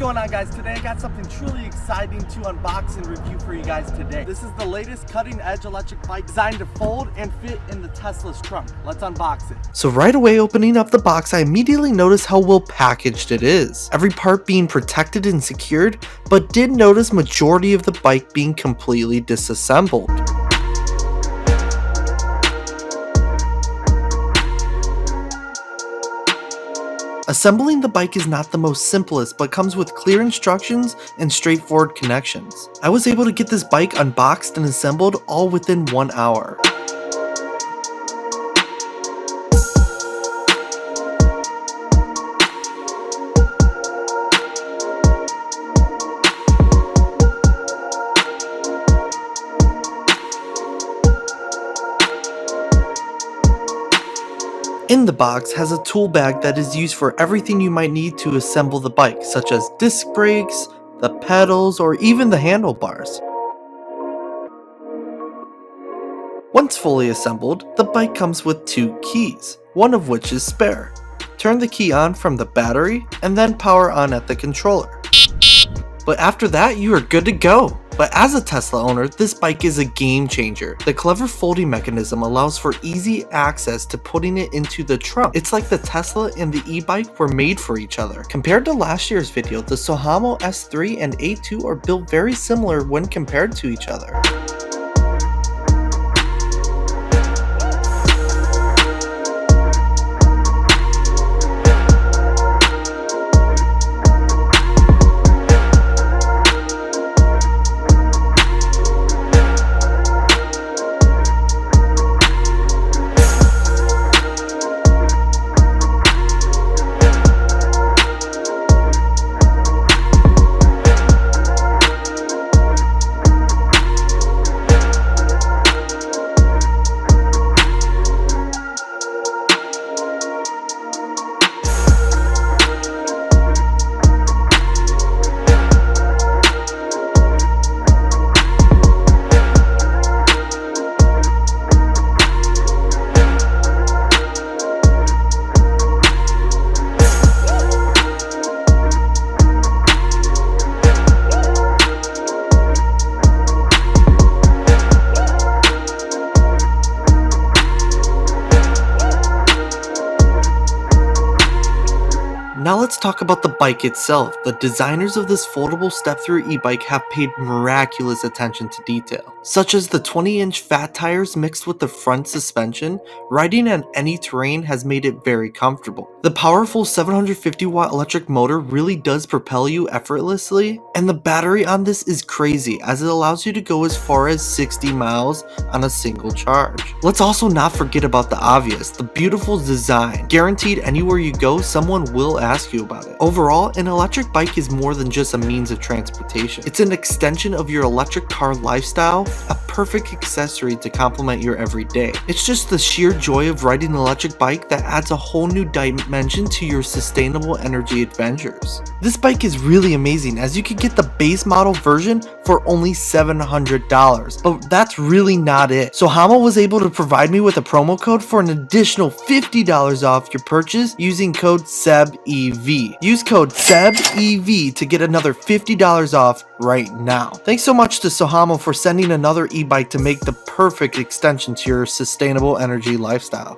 going on, guys? Today I got something truly exciting to unbox and review for you guys today. This is the latest cutting edge electric bike designed to fold and fit in the Tesla's trunk. Let's unbox it. So right away opening up the box, I immediately noticed how well packaged it is. Every part being protected and secured, but did notice majority of the bike being completely disassembled. Assembling the bike is not the most simplest, but comes with clear instructions and straightforward connections. I was able to get this bike unboxed and assembled all within 1 hour. In the box has a tool bag that is used for everything you might need to assemble the bike, such as disc brakes, the pedals, or even the handlebars. Once fully assembled, the bike comes with 2 keys, one of which is spare. Turn the key on from the battery and then power on at the controller. But after that, you are good to go. But as a Tesla owner, this bike is a game changer. The clever folding mechanism allows for easy access to putting it into the trunk. It's like the Tesla and the e-bike were made for each other. Compared to last year's video, the Sohamo S3 and A2 are built very similar when compared to each other. Now let's talk about the bike itself. The designers of this foldable Step Thru e-bike have paid miraculous attention to detail, such as the 20-inch fat tires mixed with the front suspension. Riding on any terrain has made it very comfortable. The powerful 750-watt electric motor really does propel you effortlessly, and the battery on this is crazy as it allows you to go as far as 60 miles on a single charge. Let's also not forget about the obvious, the beautiful design. Guaranteed anywhere you go, someone will ask you about it. Overall, an electric bike is more than just a means of transportation. It's an extension of your electric car lifestyle, a perfect accessory to complement your everyday. It's just the sheer joy of riding an electric bike that adds a whole new dimension to your sustainable energy adventures. This bike is really amazing as you can get the base model version for only $700, but that's really not it. Sohamo was able to provide me with a promo code for an additional $50 off your purchase using code SEBEV. Use code SEBEV to get another $50 off right now. Thanks so much to Sohamo for sending another e-bike to make the perfect extension to your sustainable energy lifestyle.